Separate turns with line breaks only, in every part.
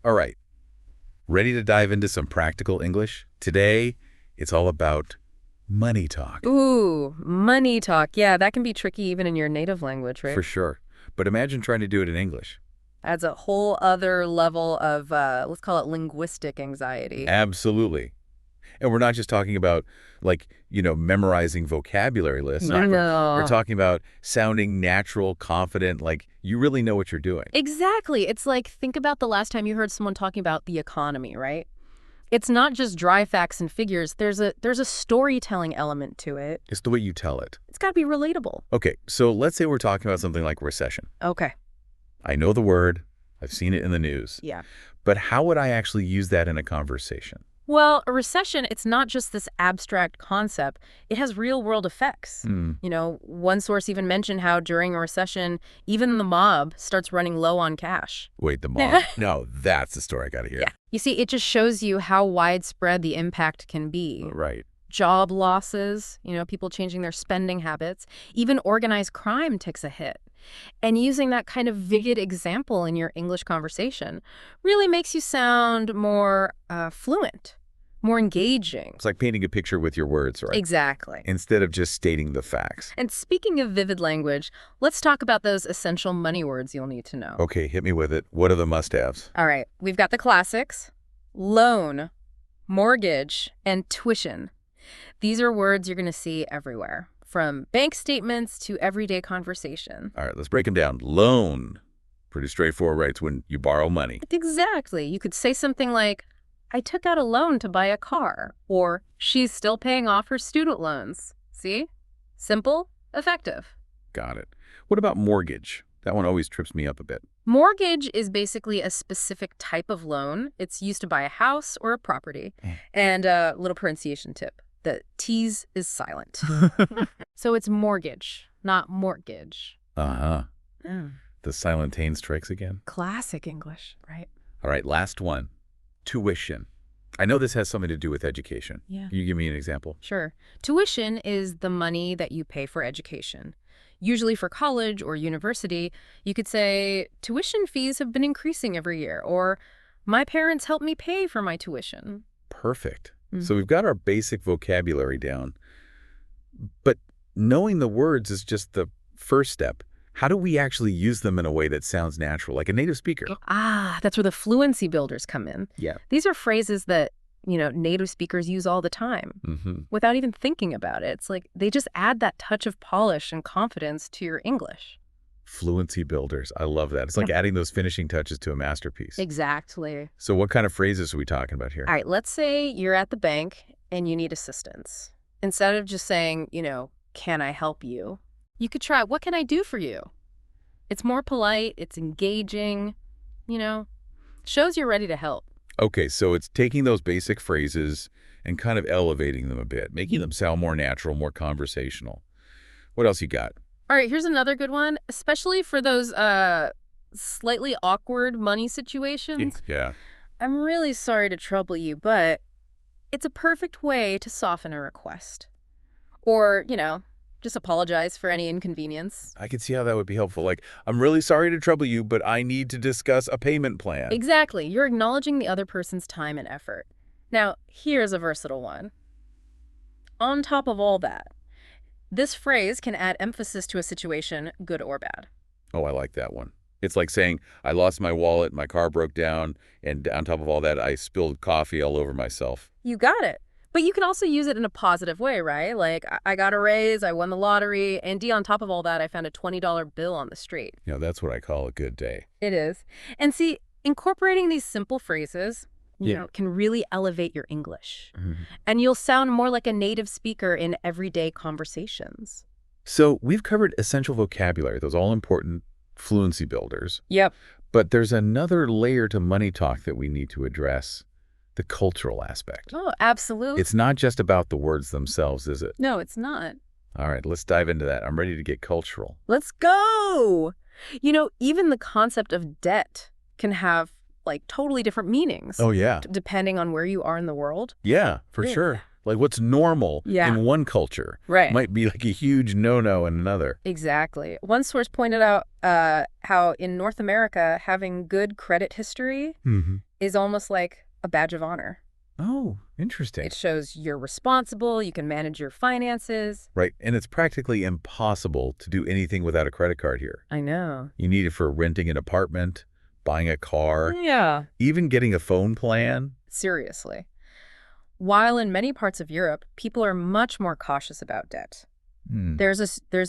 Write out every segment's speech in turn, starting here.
All right, ready to dive into some practical English? Today, it's all about money talk.
Ooh, money talk. Yeah, that can be tricky even in your native language, right?
For sure. But imagine trying to do it in English.
Adds a whole other level of, let's call it linguistic anxiety.
Absolutely. And we're not just talking about, memorizing vocabulary lists. We're
No.
talking about sounding natural, confident, like you really know what you're doing.
Exactly. It's like, think about the last time you heard someone talking about the economy, right? It's not just dry facts and figures. There's a storytelling element to it.
It's the way you tell it.
It's got to be relatable.
Okay, so let's say we're talking about something like recession.
Okay.
I know the word. I've seen it in the news.
Yeah.
But how would I actually use that in a conversation?
Well, a recession, it's not just this abstract concept. It has real-world effects. One source even mentioned how during a recession, even the mob starts running low on cash.
Wait, the mob? No, that's the story I got to hear.
Yeah. You see, it just shows you how widespread the impact can be.
Right.
Job losses, people changing their spending habits, even organized crime takes a hit. And using that kind of vivid example in your English conversation really makes you sound more fluent, more engaging.
It's like painting a picture with your words, right?
Exactly.
Instead of just stating the facts.
And speaking of vivid language, let's talk about those essential money words you'll need to know.
Okay, hit me with it. What are the must-haves?
All right, we've got the classics: loan, mortgage, and tuition. These are words you're going to see everywhere, from bank statements to everyday conversation.
All right, let's break them down. Loan. Pretty straightforward, right? It's when you borrow money.
Exactly. You could say something like, I took out a loan to buy a car, or she's still paying off her student loans. See? Simple, effective.
Got it. What about mortgage? That one always trips me up a bit.
Mortgage is basically a specific type of loan. It's used to buy a house or a property. And a little pronunciation tip. The T's is silent. So it's mortgage, not mortgage.
Uh-huh.
Mm.
The silent Taine strikes again.
Classic English, right?
All right, last one. Tuition. I know this has something to do with education.
Yeah.
Can you give me an example?
Sure. Tuition is the money that you pay for education. Usually for college or university, you could say, tuition fees have been increasing every year, or my parents helped me pay for my tuition.
Perfect. So we've got our basic vocabulary down. But knowing the words is just the first step. How do we actually use them in a way that sounds natural, like a native speaker?
Ah, that's where the fluency builders come in.
Yeah.
These are phrases that, native speakers use all the time without even thinking about it. It's like they just add that touch of polish and confidence to your English.
Fluency builders. I love that. It's like adding those finishing touches to a masterpiece.
Exactly.
So what kind of phrases are we talking about here?
All right, let's say you're at the bank and you need assistance. Instead of just saying, can I help you? You could try, what can I do for you? It's more polite, it's engaging, shows you're ready to help.
Okay, so it's taking those basic phrases and kind of elevating them a bit, making them sound more natural, more conversational. What else you got?
All right, here's another good one, especially for those slightly awkward money situations.
Yeah.
I'm really sorry to trouble you, but it's a perfect way to soften a request. Or, just apologize for any inconvenience.
I could see how that would be helpful. Like, I'm really sorry to trouble you, but I need to discuss a payment plan.
Exactly. You're acknowledging the other person's time and effort. Now, here's a versatile one. On top of all that, this phrase can add emphasis to a situation, good or bad.
Oh, I like that one. It's like saying, I lost my wallet, my car broke down, and on top of all that, I spilled coffee all over myself.
You got it. But you can also use it in a positive way, right? Like, I got a raise, I won the lottery, and on top of all that, I found a $20 bill on the street.
That's what I call a good day.
It is. And see, incorporating these simple phrases, can really elevate your English. And you'll sound more like a native speaker in everyday conversations.
So we've covered essential vocabulary, those all-important fluency builders.
Yep.
But there's another layer to money talk that we need to address, the cultural aspect.
Oh, absolutely.
It's not just about the words themselves, is it?
No, it's not.
All right, let's dive into that. I'm ready to get cultural.
Let's go! Even the concept of debt can have, totally different meanings.
Oh, yeah.
Depending on where you are in the world.
Yeah, for sure. Like what's normal in one culture might be like a huge no-no in another.
Exactly. One source pointed out how in North America, having good credit history is almost like a badge of honor.
Oh, interesting.
It shows you're responsible, you can manage your finances.
Right, and it's practically impossible to do anything without a credit card here.
I know.
You need it for renting an apartment, buying a car,
Yeah.
even getting a phone plan.
Seriously. While in many parts of Europe, people are much more cautious about debt.
Hmm.
There's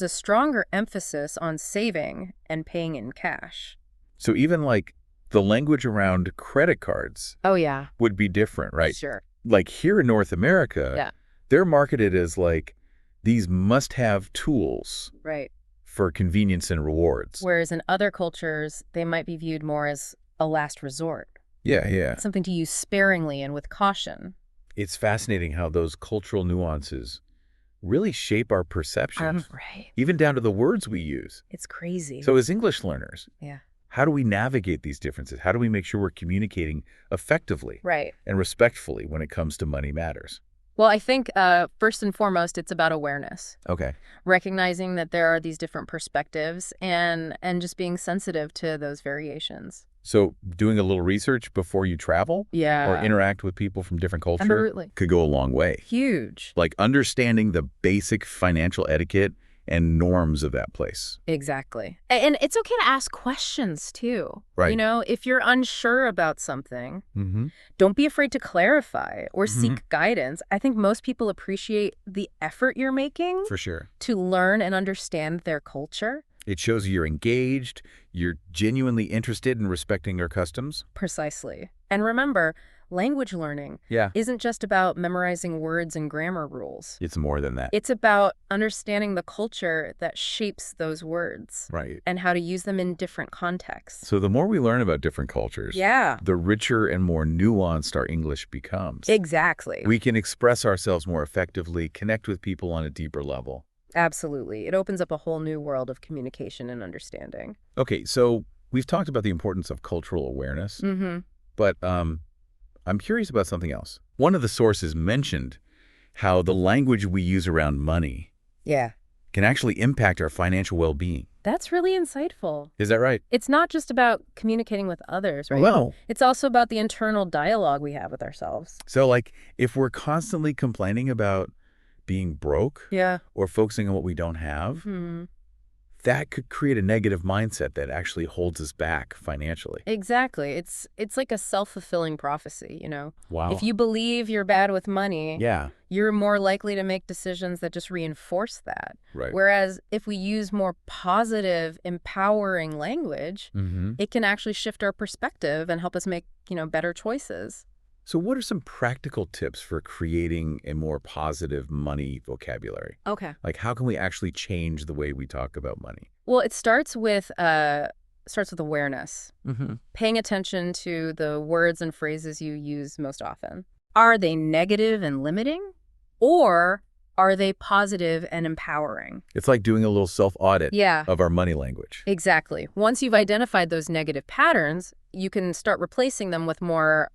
a stronger emphasis on saving and paying in cash.
So even like the language around credit cards
Oh, yeah.
would be different, right?
Sure.
Like here in North America,
Yeah.
they're marketed as like these must-have tools
Right.
for convenience and rewards.
Whereas in other cultures, they might be viewed more as a last resort,
Yeah.
something to use sparingly and with caution.
It's fascinating how those cultural nuances really shape our perceptions,
Right.
even down to the words we use.
It's crazy.
So as English learners,
Yeah.
how do we navigate these differences? How do we make sure we're communicating effectively
Right.
and respectfully when it comes to money matters?
Well, I think first and foremost, it's about awareness,
Okay.
recognizing that there are these different perspectives and just being sensitive to those variations.
So doing a little research before you travel
Yeah.
or interact with people from different cultures
Absolutely.
could go a long way.
Huge.
Like understanding the basic financial etiquette and norms of that place.
Exactly. And it's okay to ask questions, too.
Right.
You know, if you're unsure about something,
Mm-hmm.
don't be afraid to clarify or seek guidance. I think most people appreciate the effort you're making
For sure.
to learn and understand their culture.
It shows you're engaged, you're genuinely interested in respecting their customs.
Precisely. And remember, language learning
Yeah.
isn't just about memorizing words and grammar rules.
It's more than that.
It's about understanding the culture that shapes those words
Right.
and how to use them in different contexts.
So the more we learn about different cultures,
Yeah,
the richer and more nuanced our English becomes.
exactly.
We can express ourselves more effectively, connect with people on a deeper level.
Absolutely. It opens up a whole new world of communication and understanding.
Okay, so we've talked about the importance of cultural awareness,
Mm-hmm.
but I'm curious about something else. One of the sources mentioned how the language we use around money
Yeah.
can actually impact our financial well-being.
That's really insightful.
Is that right?
It's not just about communicating with others, right?
Well,
It's also about the internal dialogue we have with ourselves.
so like if we're constantly complaining about being broke
Yeah.
or focusing on what we don't have,
Hmm.
that could create a negative mindset that actually holds us back financially.
Exactly. It's like a self-fulfilling prophecy, you know?
Wow.
If you believe you're bad with money,
Yeah,
you're more likely to make decisions that just reinforce that.
right.
Whereas if we use more positive, empowering language,
Mm-hmm.
it can actually shift our perspective and help us make, better choices.
So what are some practical tips for creating a more positive money vocabulary?
Okay.
Like how can we actually change the way we talk about money?
Well, it starts with awareness.
Mm-hmm.
Paying attention to the words and phrases you use most often. Are they negative and limiting? Or are they positive and empowering?
It's like doing a little self-audit
Yeah,
of our money language.
exactly. Once you've identified those negative patterns, you can start replacing them with more,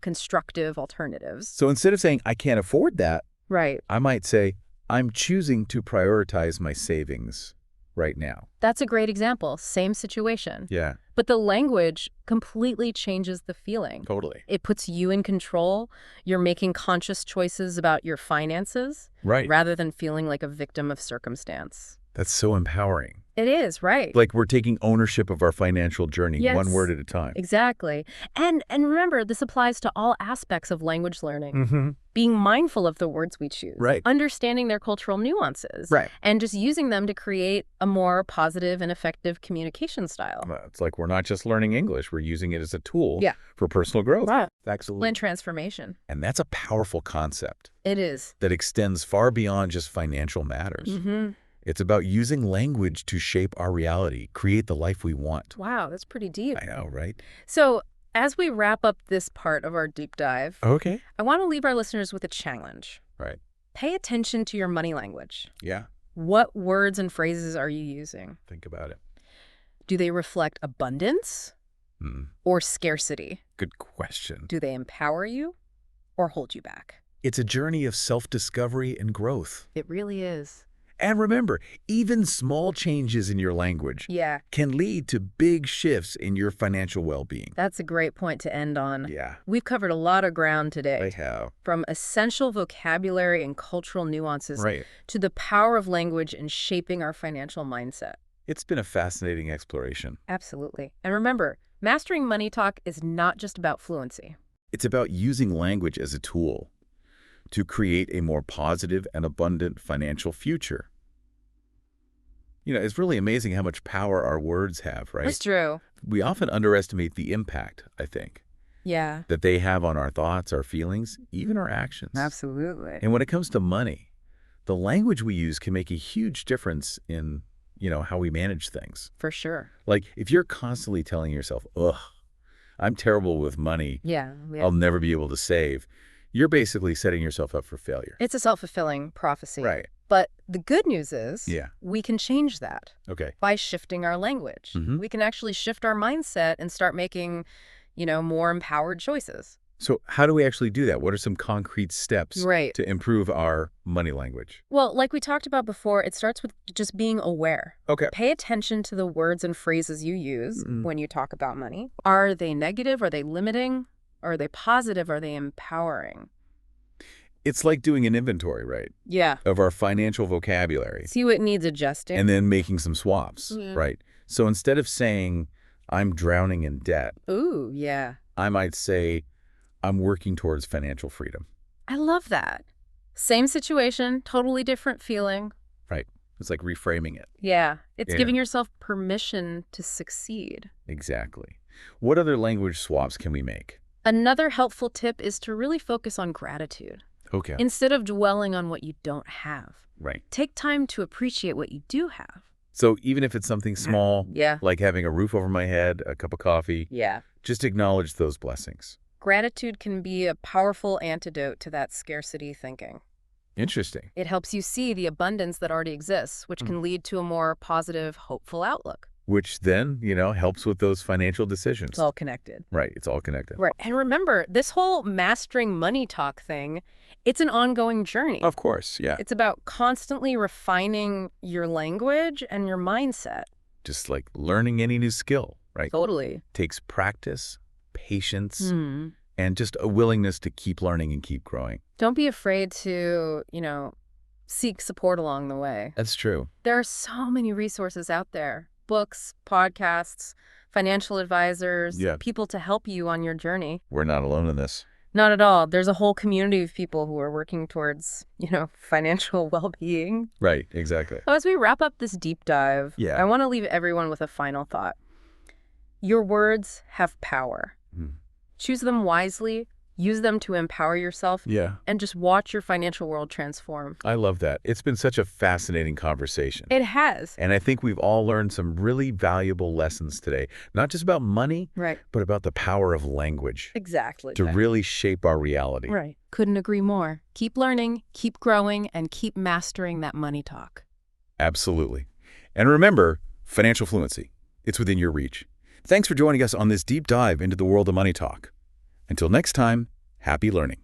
constructive alternatives.
So instead of saying, I can't afford that,
Right.
I might say, I'm choosing to prioritize my savings right now.
That's a great example. Same situation.
Yeah,
But the language completely changes the feeling.
totally.
It puts you in control. You're making conscious choices about your finances
Right.
rather than feeling like a victim of circumstance.
That's so empowering.
It is, right.
Like we're taking ownership of our financial journey,
Yes.
one word at a time.
Exactly. And remember, this applies to all aspects of language learning.
Mm-hmm.
Being mindful of the words we choose.
Right.
Understanding their cultural nuances.
Right.
And just using them to create a more positive and effective communication style.
It's like we're not just learning English, we're using it as a tool
Yeah.
for personal growth.
Right.
Absolutely.
And transformation.
And that's a powerful concept
It is.
that extends far beyond just financial matters.
Mm-hmm.
It's about using language to shape our reality, create the life we want.
Wow, that's pretty deep.
I know, right?
So as we wrap up this part of our deep dive,
Okay.
I want to leave our listeners with a challenge.
Right.
Pay attention to your money language.
Yeah.
What words and phrases are you using?
Think about it.
Do they reflect abundance or scarcity?
Good question.
Do they empower you or hold you back?
It's a journey of self-discovery and growth.
It really is.
And remember, even small changes in your language
Yeah,
can lead to big shifts in your financial well-being.
that's a great point to end on.
Yeah,
We've covered a lot of ground today.
they have.
From essential vocabulary and cultural nuances
Right.
to the power of language in shaping our financial mindset.
It's been a fascinating exploration.
Absolutely. And remember, mastering money talk is not just about fluency.
It's about using language as a tool to create a more positive and abundant financial future. It's really amazing how much power our words have, right?
It's true.
We often underestimate the impact, I think,
Yeah,
that they have on our thoughts, our feelings, even our actions.
absolutely.
And when it comes to money, the language we use can make a huge difference in, how we manage things.
For sure.
Like if you're constantly telling yourself, ugh, I'm terrible with money,
Yeah.
I'll never be able to save, you're basically setting yourself up for failure.
It's a self-fulfilling prophecy.
Right.
But the good news is
Yeah.
we can change that
Okay.
by shifting our language.
Mhm.
We can actually shift our mindset and start making, more empowered choices.
So how do we actually do that? What are some concrete steps
Right.
to improve our money language?
Well, like we talked about before, it starts with just being aware.
Okay.
Pay attention to the words and phrases you use
Mm.
when you talk about money. Are they negative? Are they limiting? Are they positive? Are they empowering?
It's like doing an inventory, right,
Yeah.
of our financial vocabulary
See what needs adjusting.
and then making some swaps,
Yeah.
right? So instead of saying, I'm drowning in debt,
Ooh, yeah.
I might say, I'm working towards financial freedom.
I love that. Same situation, totally different feeling.
Right. It's like reframing it.
Yeah. It's
Yeah.
giving yourself permission to succeed.
Exactly. What other language swaps can we make?
Another helpful tip is to really focus on gratitude
Okay.
instead of dwelling on what you don't have.
Right.
Take time to appreciate what you do have.
So even if it's something small,
Yeah.
like having a roof over my head, a cup of coffee,
Yeah.
just acknowledge those blessings.
Gratitude can be a powerful antidote to that scarcity thinking.
Interesting.
It helps you see the abundance that already exists, which can lead to a more positive, hopeful outlook.
Which then, helps with those financial decisions.
It's all connected.
Right. It's all connected.
Right. And remember, this whole mastering money talk thing, it's an ongoing journey.
Of course. Yeah.
It's about constantly refining your language and your mindset.
Just like learning any new skill, right?
Totally.
Takes practice, patience,
Hmm.
and just a willingness to keep learning and keep growing.
Don't be afraid to, seek support along the way.
That's true.
There are so many resources out there. Books, podcasts, financial advisors,
Yeah.
people to help you on your journey.
We're not alone in this.
Not at all. There's a whole community of people who are working towards, financial well-being.
Right. Exactly.
So as we wrap up this deep dive,
Yeah.
I want to leave everyone with a final thought. Your words have power.
Mhm.
Choose them wisely, use them to empower yourself,
Yeah.
and just watch your financial world transform.
I love that. It's been such a fascinating conversation.
It has.
And I think we've all learned some really valuable lessons today, not just about money,
Right.
but about the power of language
Exactly.
to really shape our reality.
Right. Couldn't agree more. Keep learning, keep growing, and keep mastering that money talk.
Absolutely. And remember, financial fluency. It's within your reach. Thanks for joining us on this deep dive into the world of money talk. Until next time, happy learning.